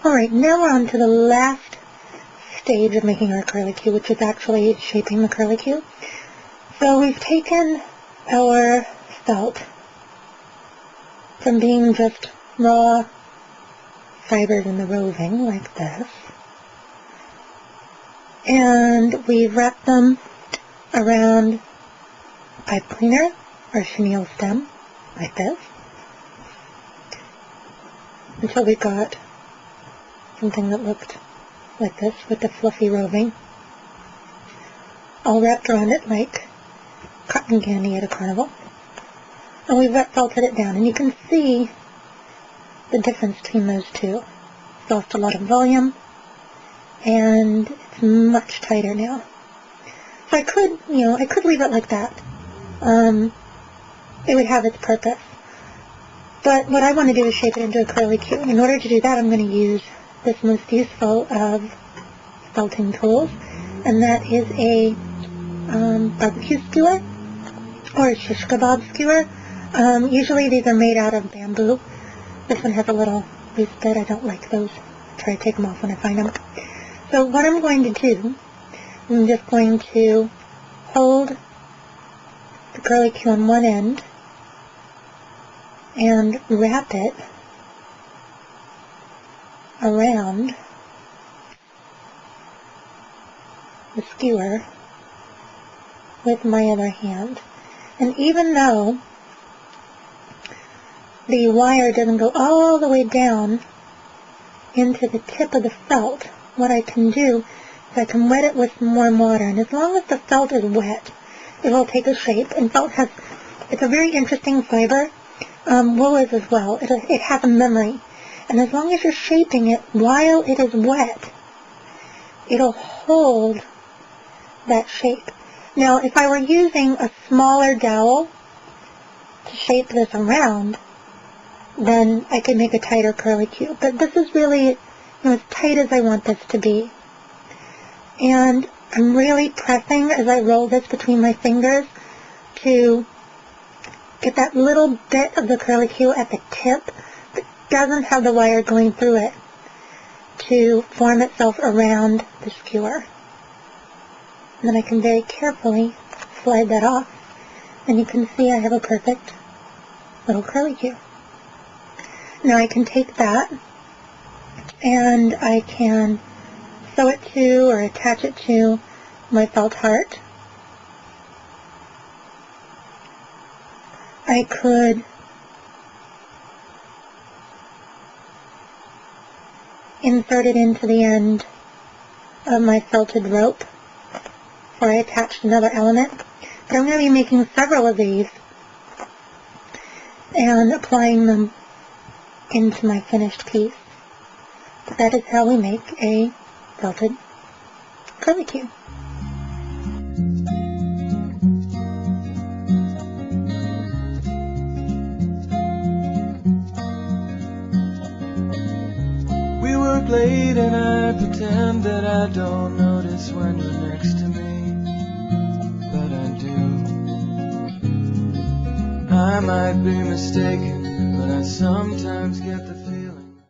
Alright, now we're on to the last stage of making our curlicue, which is actually shaping the curlicue. So we've taken our felt from being just raw fibers in the roving like this, and we've wrapped them around a pipe cleaner or chenille stem like this until we got something that looked like this with the fluffy roving all wrapped around it like cotton candy at a carnival. And we've felted it down, and you can see the difference between those two. It's lost a lot of volume, and it's much tighter now. So I could leave it like that. It would have its purpose. But what I want to do is shape it into a curlicue. In order to do that, I'm going to use this most useful of felting tools, and that is a barbecue skewer or a shish kebab skewer. Usually these are made out of bamboo. This one has a little loose bit. I don't like those. I try to take them off when I find them. So what I'm going to do, I'm just going to hold the curlicue on one end and wrap it around the skewer with my other hand. And even though the wire doesn't go all the way down into the tip of the felt, what I can do is I can wet it with some warm water, and as long as the felt is wet, it will take a shape. And felt it's a very interesting fiber. Wool is as well. It has a memory, and as long as you're shaping it while it is wet, it'll hold that shape. Now, if I were using a smaller dowel to shape this around, then I could make a tighter curlicue. But this is really as tight as I want this to be. And I'm really pressing as I roll this between my fingers to get that little bit of the curlicue at the tip that doesn't have the wire going through it to form itself around the skewer. And then I can very carefully slide that off, and you can see I have a perfect little curlicue. Now I can take that and I can sew it to or attach it to my felt heart. I could insert it into the end of my felted rope where I attached another element. But I'm going to be making several of these and applying them into my finished piece. But that is how we make a felted curlicue. We work late and I pretend that I don't notice when you're next to me, but I do. I might be mistaken, but I sometimes get the